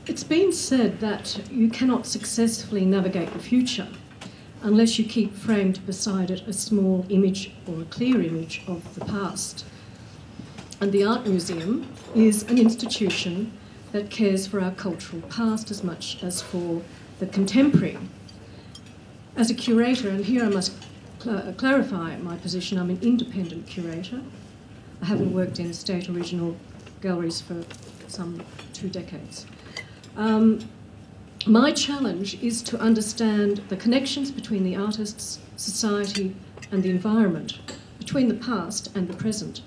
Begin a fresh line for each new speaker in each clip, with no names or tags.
It's been said that you cannot successfully navigate the future unless you keep framed beside it a small image or a clear image of the past. And the Art Museum is an institution that cares for our cultural past as much as for the contemporary. As a curator, and here I must clarify my position, I'm an independent curator. I haven't worked in state original galleries for some 2 decades. My challenge is to understand the connections between the artists, society, and the environment, between the past and the present.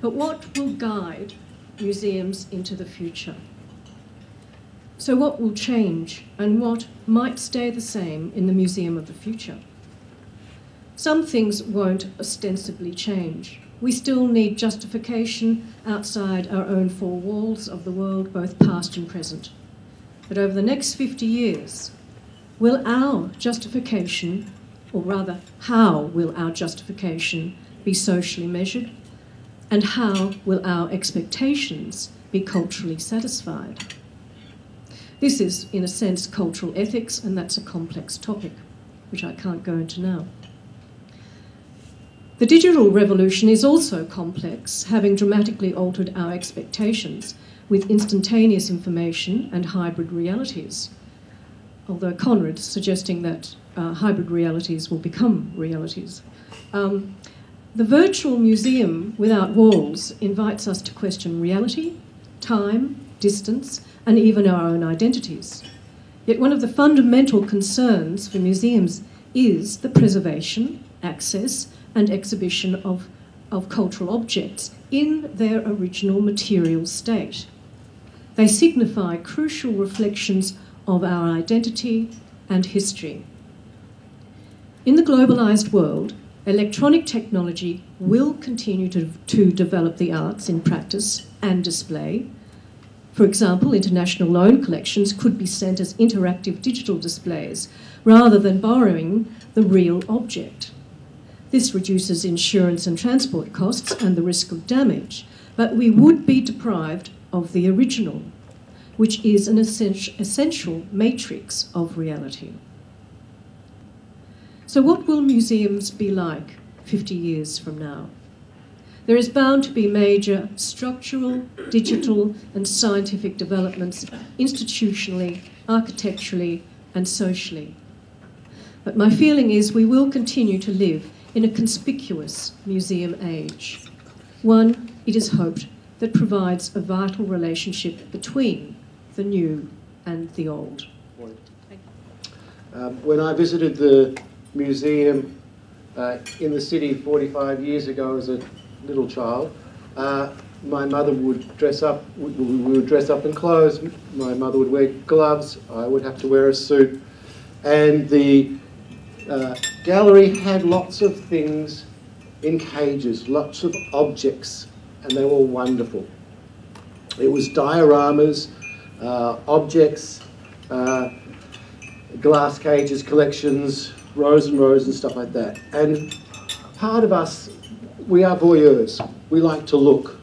But what will guide museums into the future? So what will change, and what might stay the same in the museum of the future? Some things won't ostensibly change. We still need justification outside our own 4 walls of the world, both past and present. But over the next 50 years, will our justification, or rather, how will our justification be socially measured? And how will our expectations be culturally satisfied? This is, in a sense, cultural ethics, and that's a complex topic, which I can't go into now. The digital revolution is also complex, having dramatically altered our expectations with instantaneous information and hybrid realities, although Conrad is suggesting that hybrid realities will become realities. The virtual museum without walls invites us to question reality, time, distance, and even our own identities. Yet one of the fundamental concerns for museums is the preservation, access, and exhibition of cultural objects in their original material state. They signify crucial reflections of our identity and history. In the globalised world, electronic technology will continue to develop the arts in practice and display. For example, international loan collections could be sent as interactive digital displays rather than borrowing the real object. This reduces insurance and transport costs and the risk of damage, but we would be deprived of the original, which is an essential matrix of reality. So what will museums be like 50 years from now? There is bound to be major structural, digital, and scientific developments institutionally, architecturally, and socially. But my feeling is we will continue to live in a conspicuous museum age, one, it is hoped, that provides a vital relationship between the new and the old.
When I visited the museum in the city 45 years ago as a little child, my mother would dress up, we would dress up in clothes, my mother would wear gloves, I would have to wear a suit, and the gallery had lots of things in cages, lots of objects, and they were wonderful. It was dioramas, objects, glass cages, collections, rows and rows and stuff like that. And part of us, we are voyeurs. We like to look.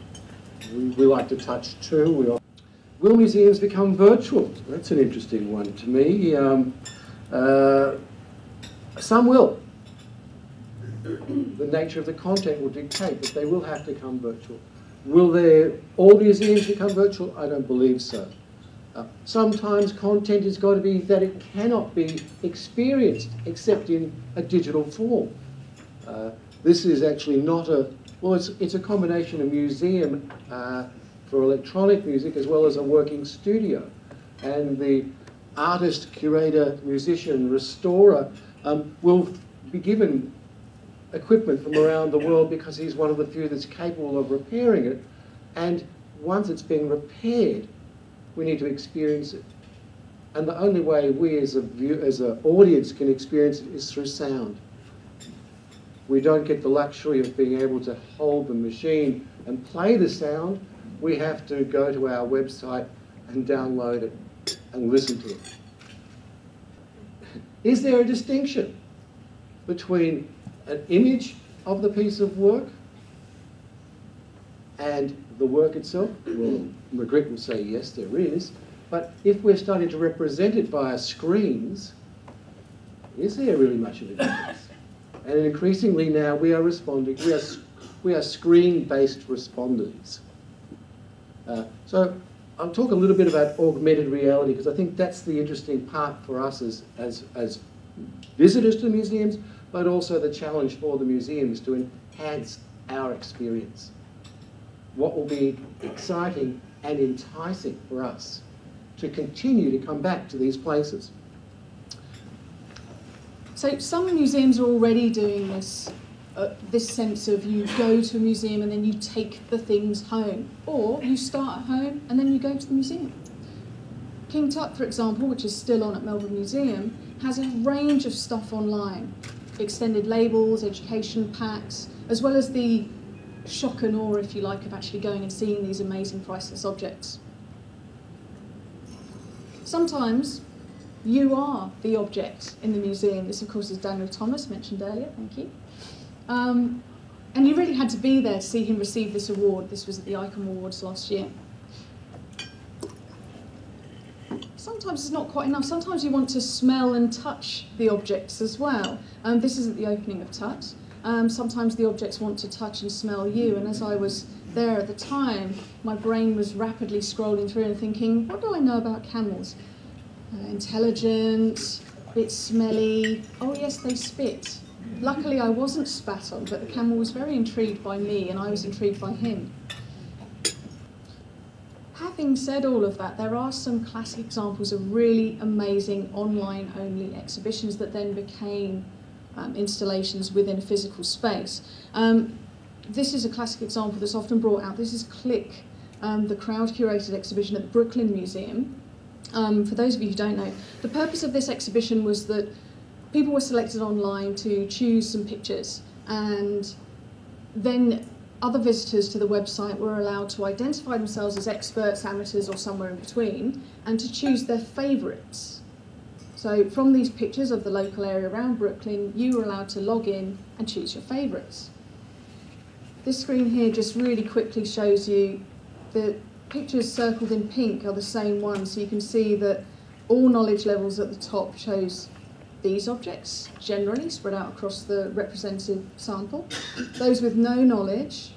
We like to touch too. Will museums become virtual? That's an interesting one to me. Some will. The nature of the content will dictate that they will have to come virtual. Will all museums become virtual? I don't believe so. Sometimes content has got to be that it cannot be experienced except in a digital form. This is actually not a, well, it's a combination of museum for electronic music as well as a working studio. And the artist, curator, musician, restorer will be given equipment from around the world because he's one of the few that's capable of repairing it. And once it's been repaired, we need to experience it. And the only way we as an audience can experience it is through sound. We don't get the luxury of being able to hold the machine and play the sound. We have to go to our website and download it and listen to it. Is there a distinction between an image of the piece of work and the work itself? Well, Magritte will say yes, there is. But if we're starting to represent it via screens, is there really much of a difference? And increasingly now we are responding, we are screen-based responders. So I'll talk a little bit about augmented reality, because I think that's the interesting part for us as visitors to museums, but also the challenge for the museums to enhance our experience. What will be exciting and enticing for us to continue to come back to these places.
So some museums are already doing this, this sense of you go to a museum and then you take the things home, or you start at home and then you go to the museum. King Tut, for example, which is still on at Melbourne Museum, has a range of stuff online. Extended labels, education packs, as well as the shock and awe, if you like, of actually going and seeing these amazing priceless objects. Sometimes you are the object in the museum. This, of course, is Daniel Thomas, mentioned earlier, thank you. And you really had to be there to see him receive this award. This was at the ICOM Awards last year. Sometimes it's not quite enough. Sometimes you want to smell and touch the objects as well. This is at the opening of Tut. Sometimes the objects want to touch and smell you, and as I was there at the time, my brain was rapidly scrolling through and thinking, what do I know about camels? Intelligent, a bit smelly, oh yes, they spit. Luckily I wasn't spat on, but the camel was very intrigued by me and I was intrigued by him. Having said all of that, there are some classic examples of really amazing online-only exhibitions that then became installations within a physical space. This is a classic example that's often brought out. This is Click, the crowd-curated exhibition at the Brooklyn Museum. For those of you who don't know, the purpose of this exhibition was that people were selected online to choose some pictures, and then other visitors to the website were allowed to identify themselves as experts, amateurs, or somewhere in between, and to choose their favourites. So from these pictures of the local area around Brooklyn, you were allowed to log in and choose your favourites. This screen here just really quickly shows you the pictures circled in pink are the same ones, so you can see that all knowledge levels at the top shows these objects, generally spread out across the represented sample. Those with no knowledge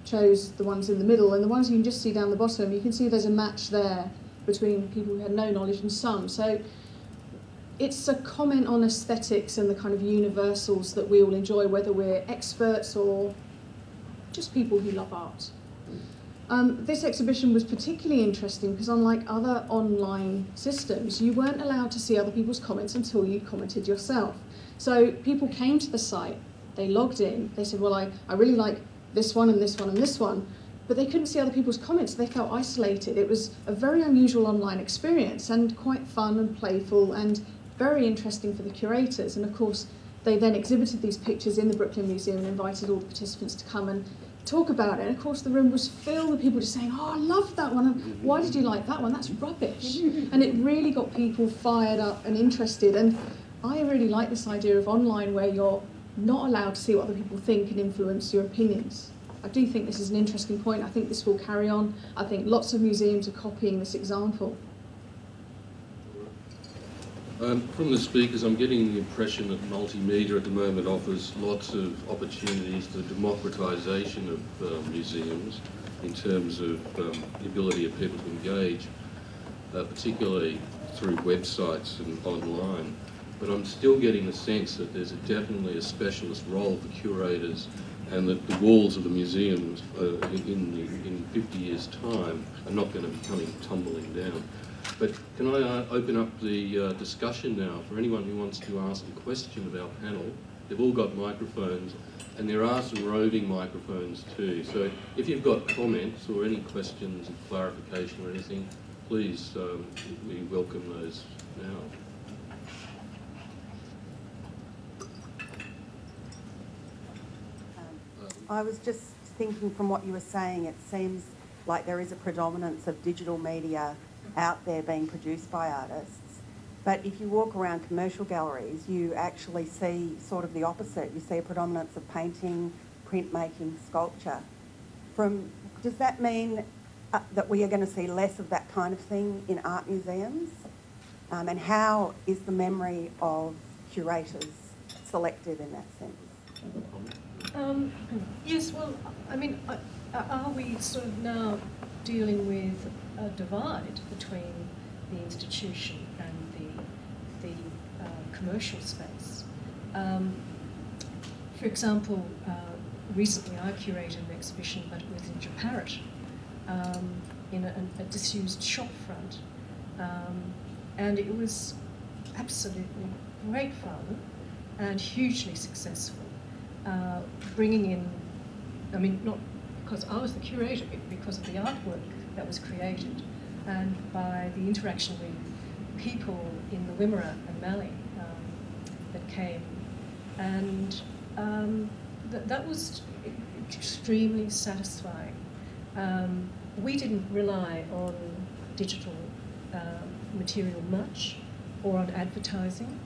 chose the ones in the middle, and the ones you can just see down the bottom, you can see there's a match there between people who had no knowledge and some. So it's a comment on aesthetics and the kind of universals that we all enjoy, whether we're experts or just people who love art. This exhibition was particularly interesting because unlike other online systems, you weren't allowed to see other people's comments until you commented yourself. So people came to the site, they logged in, they said, well, I really like this one and this one and this one, but they couldn't see other people's comments, they felt isolated. It was a very unusual online experience and quite fun and playful and very interesting for the curators. And of course, they then exhibited these pictures in the Brooklyn Museum and invited all the participants to come and talk about it. And of course the room was filled with people just saying, oh, I love that one, why did you like that one, that's rubbish. And it really got people fired up and interested. And I really like this idea of online where you're not allowed to see what other people think and influence your opinions. I do think this is an interesting point. I think this will carry on. I think lots of museums are copying this example.
From the speakers, I'm getting the impression that multimedia at the moment offers lots of opportunities to democratisation of museums in terms of the ability of people to engage, particularly through websites and online. But I'm still getting the sense that there's definitely a specialist role for curators, and that the walls of the museums in 50 years' time are not going to be coming tumbling down. But can I open up the discussion now for anyone who wants to ask a question of our panel? They've all got microphones, and there are some roving microphones too. So if you've got comments or any questions of clarification or anything, please, we welcome those now.
I was just thinking from what you were saying, it seems like there is a predominance of digital media out there being produced by artists. But if you walk around commercial galleries, you actually see sort of the opposite. You see a predominance of painting, printmaking, sculpture. Does that mean that we are going to see less of that kind of thing in art museums? And how is the memory of curators selected in that sense?
Yes, well, I mean, are we sort of now dealing with a divide between the institution and the commercial space? For example, recently I curated an exhibition, but it was in Japarit, in a disused shop front, and it was absolutely great fun and hugely successful, bringing in, I mean, not because I was the curator, but because of the artwork that was created and by the interaction with people in the Wimmera and Mallee that came, and that was extremely satisfying. We didn't rely on digital material much or on advertising.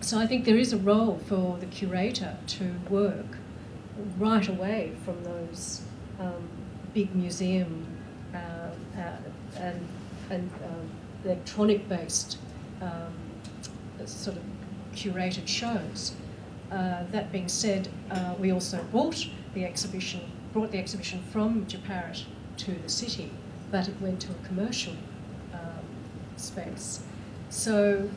So I think there is a role for the curator to work right away from those big museum and electronic-based sort of curated shows. That being said, we also brought the exhibition from Japarit to the city, but it went to a commercial space. So,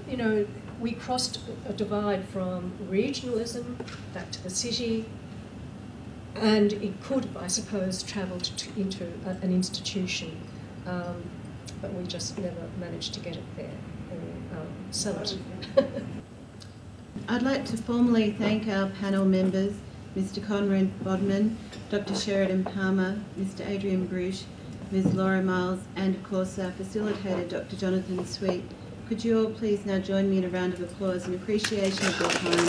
you know, we crossed a divide from regionalism back to the city, and it could have, I suppose, travelled into an institution, but we just never managed to get it there or sell it.
I'd like to formally thank our panel members, Mr. Conrad Bodman, Dr. Sheridan Palmer, Mr. Adrian Bruch, Ms. Laura Miles, and of course our facilitator, Dr. Jonathan Sweet. Could you all please now join me in a round of applause in appreciation of their time.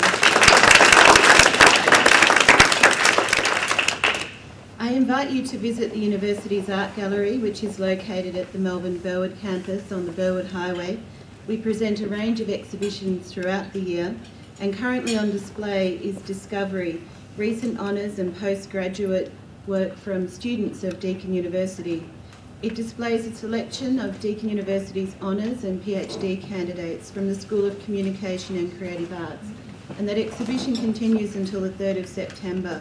I invite you to visit the university's art gallery, which is located at the Melbourne Burwood campus on the Burwood Highway. We present a range of exhibitions throughout the year, and currently on display is Discovery, recent honours and postgraduate work from students of Deakin University. It displays a selection of Deakin University's honours and PhD candidates from the School of Communication and Creative Arts, and that exhibition continues until the 3rd of September.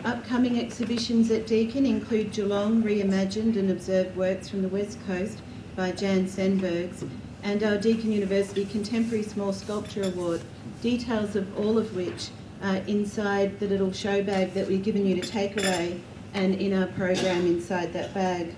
Upcoming exhibitions at Deakin include Geelong Reimagined and Observed Works from the West Coast by Jan Sandbergs, and our Deakin University Contemporary Small Sculpture Award, details of all of which are inside the little show bag that we've given you to take away and in our program inside that bag.